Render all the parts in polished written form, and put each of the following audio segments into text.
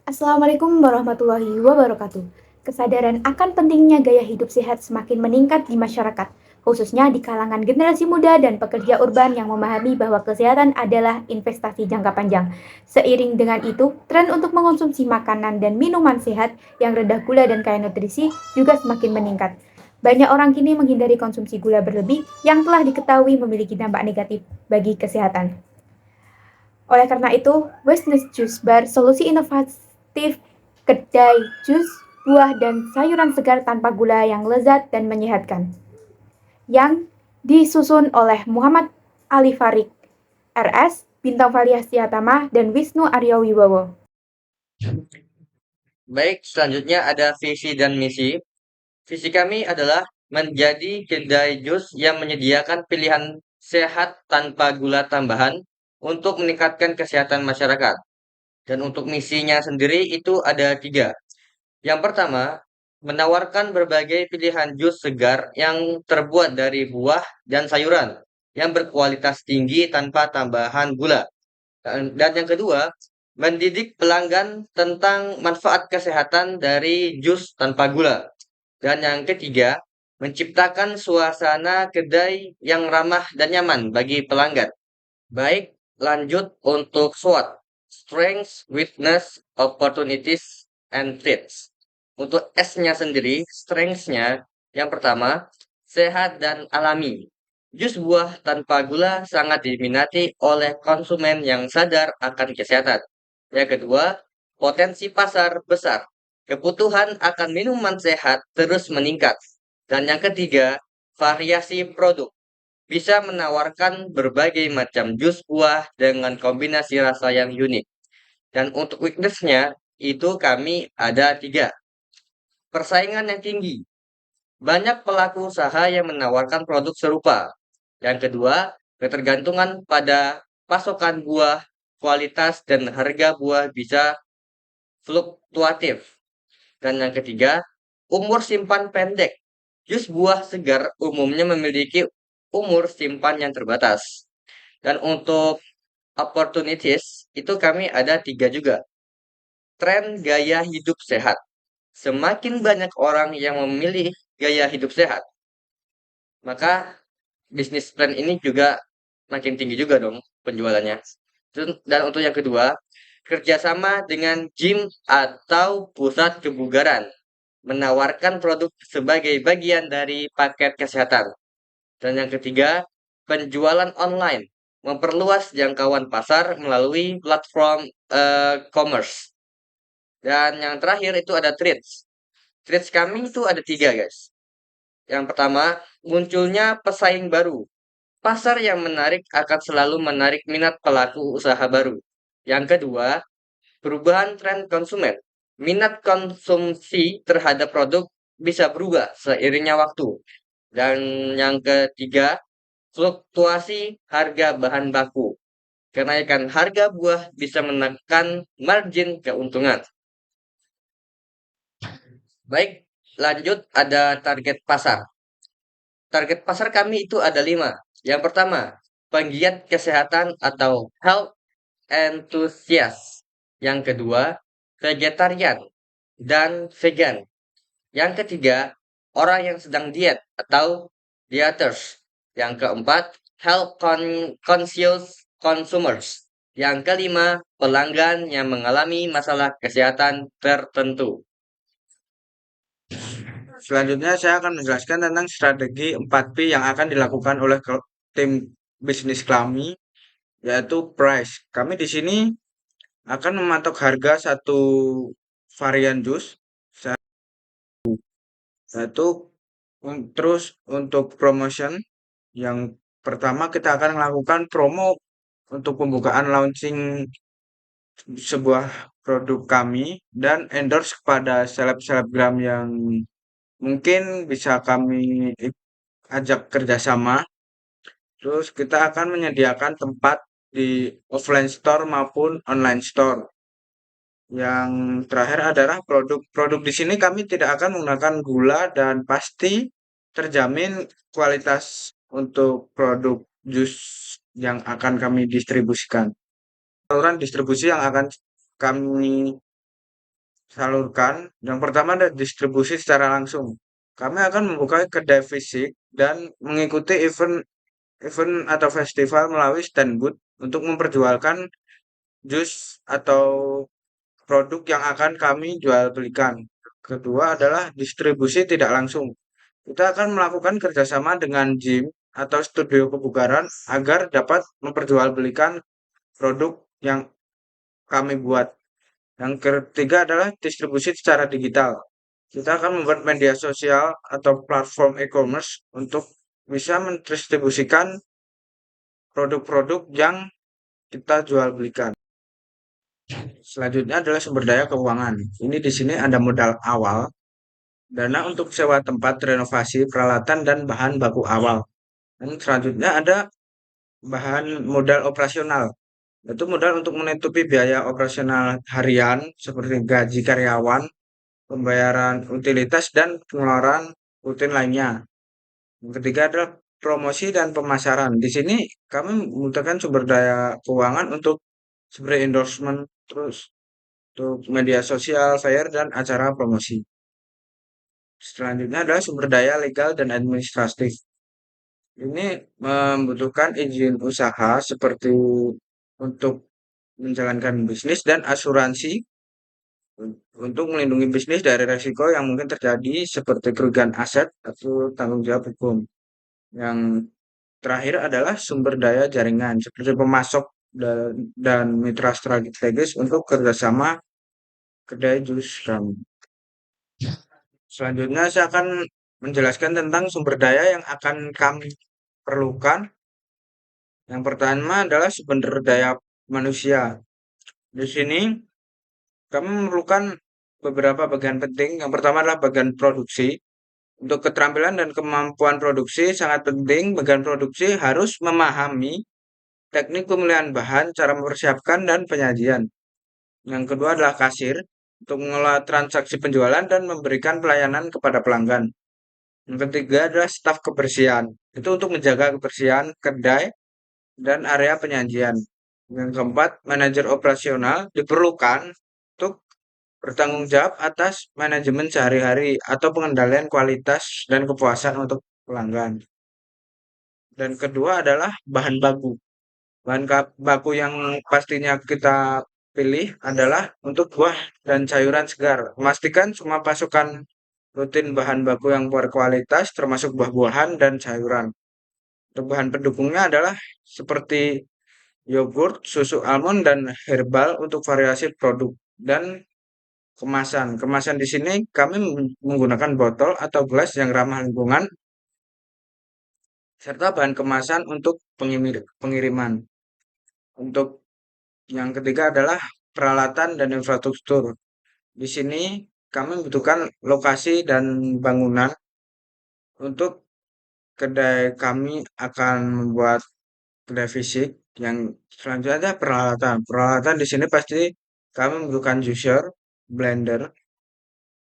Assalamualaikum warahmatullahi wabarakatuh. Kesadaran akan pentingnya gaya hidup sehat semakin meningkat di masyarakat, khususnya di kalangan generasi muda dan pekerja urban yang memahami bahwa kesehatan adalah investasi jangka panjang. Seiring dengan itu, tren untuk mengonsumsi makanan dan minuman sehat yang rendah gula dan kaya nutrisi juga semakin meningkat. Banyak orang kini menghindari konsumsi gula berlebih yang telah diketahui memiliki dampak negatif bagi kesehatan. Oleh karena itu, Westness Juice Bar solusi inovatif kedai jus, buah, dan sayuran segar tanpa gula yang lezat dan menyehatkan. Yang disusun oleh Muhammad Ali Farik, RS, Bintang Variasiatama, dan Wisnu Aryo Wibowo. Baik, selanjutnya ada visi dan misi. Visi kami adalah menjadi kedai jus yang menyediakan pilihan sehat tanpa gula tambahan untuk meningkatkan kesehatan masyarakat. Dan untuk misinya sendiri itu ada tiga. Yang pertama, menawarkan berbagai pilihan jus segar yang terbuat dari buah dan sayuran yang berkualitas tinggi tanpa tambahan gula. Dan yang kedua, mendidik pelanggan tentang manfaat kesehatan dari jus tanpa gula. Dan yang ketiga, menciptakan suasana kedai yang ramah dan nyaman bagi pelanggan. Baik, lanjut untuk SWOT. Strengths, Weakness, Opportunities, and Threats. Untuk S-nya sendiri, strengths-nya yang pertama, sehat dan alami. Jus buah tanpa gula sangat diminati oleh konsumen yang sadar akan kesehatan. Yang kedua, potensi pasar besar. Kebutuhan akan minuman sehat terus meningkat. Dan yang ketiga, variasi produk bisa menawarkan berbagai macam jus buah dengan kombinasi rasa yang unik. Dan untuk weakness-nya, itu kami ada tiga. Persaingan yang tinggi. Banyak pelaku usaha yang menawarkan produk serupa. Yang kedua, ketergantungan pada pasokan buah, kualitas dan harga buah bisa fluktuatif. Dan yang ketiga, umur simpan pendek. Jus buah segar umumnya memiliki umur simpan yang terbatas. Dan untuk opportunities, itu kami ada tiga juga. Tren gaya hidup sehat. Semakin banyak orang yang memilih gaya hidup sehat, maka bisnis plan ini juga makin tinggi juga dong penjualannya. Dan untuk yang kedua, kerjasama dengan gym atau pusat kebugaran, menawarkan produk sebagai bagian dari paket kesehatan. Dan yang ketiga, penjualan online, memperluas jangkauan pasar melalui platform commerce. Dan yang terakhir itu ada trades. Trades kami itu ada tiga, guys. Yang pertama, munculnya pesaing baru. Pasar yang menarik akan selalu menarik minat pelaku usaha baru. Yang kedua, perubahan tren konsumen. Minat konsumsi terhadap produk bisa berubah seiringnya waktu. Dan yang ketiga, fluktuasi harga bahan baku. Kenaikan harga buah bisa menekan margin keuntungan. Baik, lanjut ada target pasar. Target pasar kami itu ada lima. Yang pertama, penggiat kesehatan atau health enthusiast. Yang kedua, vegetarian dan vegan. Yang ketiga, orang yang sedang diet atau dieters. Yang keempat, conscious consumers. Yang kelima, pelanggan yang mengalami masalah kesehatan tertentu. Selanjutnya saya akan menjelaskan tentang strategi 4P yang akan dilakukan oleh tim bisnis kami, yaitu price. Kami di sini akan mematok harga satu varian jus, yaitu terus untuk promotion yang pertama kita akan melakukan promo untuk pembukaan launching sebuah produk kami dan endorse kepada seleb-selebgram yang mungkin bisa kami ajak kerjasama. Terus kita akan menyediakan tempat di offline store maupun online store. Yang terakhir adalah produk-produk di sini kami tidak akan menggunakan gula dan pasti terjamin kualitas untuk produk jus yang akan kami distribusikan. Saluran distribusi yang akan kami salurkan. Yang pertama ada distribusi secara langsung. Kami akan membuka kedai fisik dan mengikuti event atau festival melalui stand booth untuk memperjualkan jus atau produk yang akan kami jual belikan. Kedua adalah distribusi tidak langsung. Kita akan melakukan kerjasama dengan gym atau studio kebugaran agar dapat memperjualbelikan produk yang kami buat. Yang ketiga adalah distribusi secara digital. Kita akan membuat media sosial atau platform e-commerce untuk bisa mendistribusikan produk-produk yang kita jual belikan. Selanjutnya adalah sumber daya keuangan. Ini di sini ada modal awal, dana untuk sewa tempat, renovasi, peralatan, dan bahan baku awal. Dan selanjutnya ada bahan modal operasional. Itu modal untuk menutupi biaya operasional harian seperti gaji karyawan, pembayaran utilitas, dan pengeluaran rutin lainnya. Yang ketiga adalah promosi dan pemasaran. Di sini kami membutuhkan sumber daya keuangan untuk seperti endorsement, terus untuk media sosial, flyer, dan acara promosi. Selanjutnya adalah sumber daya legal dan administratif. Ini membutuhkan izin usaha seperti untuk menjalankan bisnis dan asuransi untuk melindungi bisnis dari resiko yang mungkin terjadi seperti kerugian aset atau tanggung jawab hukum. Yang terakhir adalah sumber daya jaringan seperti pemasok dan mitra strategis untuk kerjasama kedai jus kami. Selanjutnya saya akan menjelaskan tentang sumber daya yang akan kami perlukan. Yang pertama adalah sumber daya manusia. Di sini kami memerlukan beberapa bagian penting. Yang pertama adalah bagian produksi. Untuk keterampilan dan kemampuan produksi sangat penting. Bagian produksi harus memahami teknik pemilihan bahan, cara mempersiapkan, dan penyajian. Yang kedua adalah kasir untuk mengelola transaksi penjualan dan memberikan pelayanan kepada pelanggan. Yang ketiga adalah staf kebersihan. Itu untuk menjaga kebersihan kedai dan area penyajian. Yang keempat, manajer operasional diperlukan untuk bertanggung jawab atas manajemen sehari-hari atau pengendalian kualitas dan kepuasan untuk pelanggan. Dan kedua adalah bahan baku. Baku yang pastinya kita pilih adalah untuk buah dan sayuran segar. Memastikan semua pasokan rutin bahan baku yang berkualitas termasuk buah-buahan dan sayuran. Untuk bahan pendukungnya adalah seperti yogurt, susu almond, dan herbal untuk variasi produk. Dan kemasan. Kemasan di sini kami menggunakan botol atau gelas yang ramah lingkungan serta bahan kemasan untuk pengiriman. Untuk yang ketiga adalah peralatan dan infrastruktur. Di sini kami membutuhkan lokasi dan bangunan untuk kedai kami akan membuat kedai fisik. Yang selanjutnya ada peralatan. Peralatan di sini pasti kami membutuhkan juicer, blender,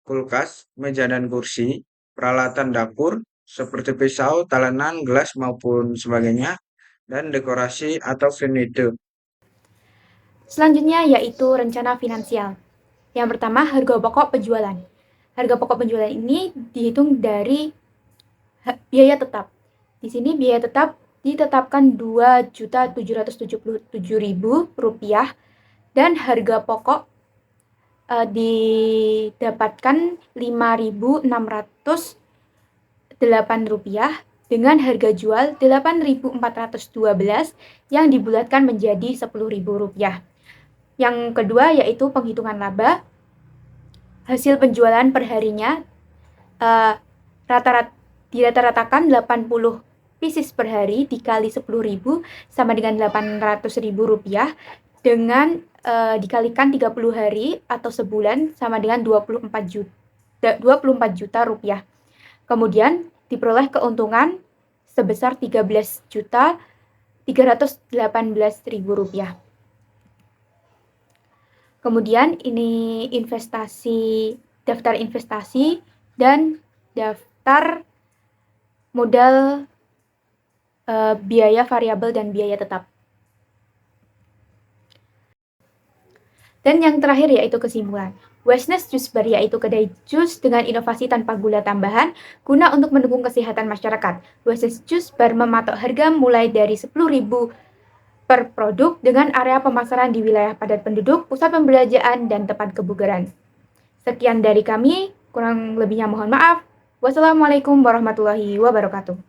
kulkas, meja dan kursi, peralatan dapur seperti pisau, talenan, gelas maupun sebagainya, dan dekorasi atau furniture. Selanjutnya yaitu rencana finansial. Yang pertama, harga pokok penjualan. Harga pokok penjualan ini dihitung dari biaya tetap. Di sini biaya tetap ditetapkan Rp2.777.000 dan harga pokok didapatkan Rp5.608 dengan harga jual Rp8.412 yang dibulatkan menjadi Rp10.000. Yang kedua yaitu penghitungan laba. Hasil penjualan perharinya dirata-ratakan 80 pieces per hari dikali 10.000 sama dengan Rp800.000 dengan dikalikan 30 hari atau sebulan sama dengan 24 juta rupiah. Kemudian diperoleh keuntungan sebesar Rp13.318.000. Kemudian ini daftar investasi dan daftar modal biaya variabel dan biaya tetap. Dan yang terakhir yaitu kesimpulan. Westness Juice Bar yaitu kedai jus dengan inovasi tanpa gula tambahan guna untuk mendukung kesehatan masyarakat. Westness Juice Bar mematok harga mulai dari 10.000 per produk dengan area pemasaran di wilayah padat penduduk, pusat pembelanjaan, dan tempat kebugaran. Sekian dari kami, kurang lebihnya mohon maaf. Wassalamualaikum warahmatullahi wabarakatuh.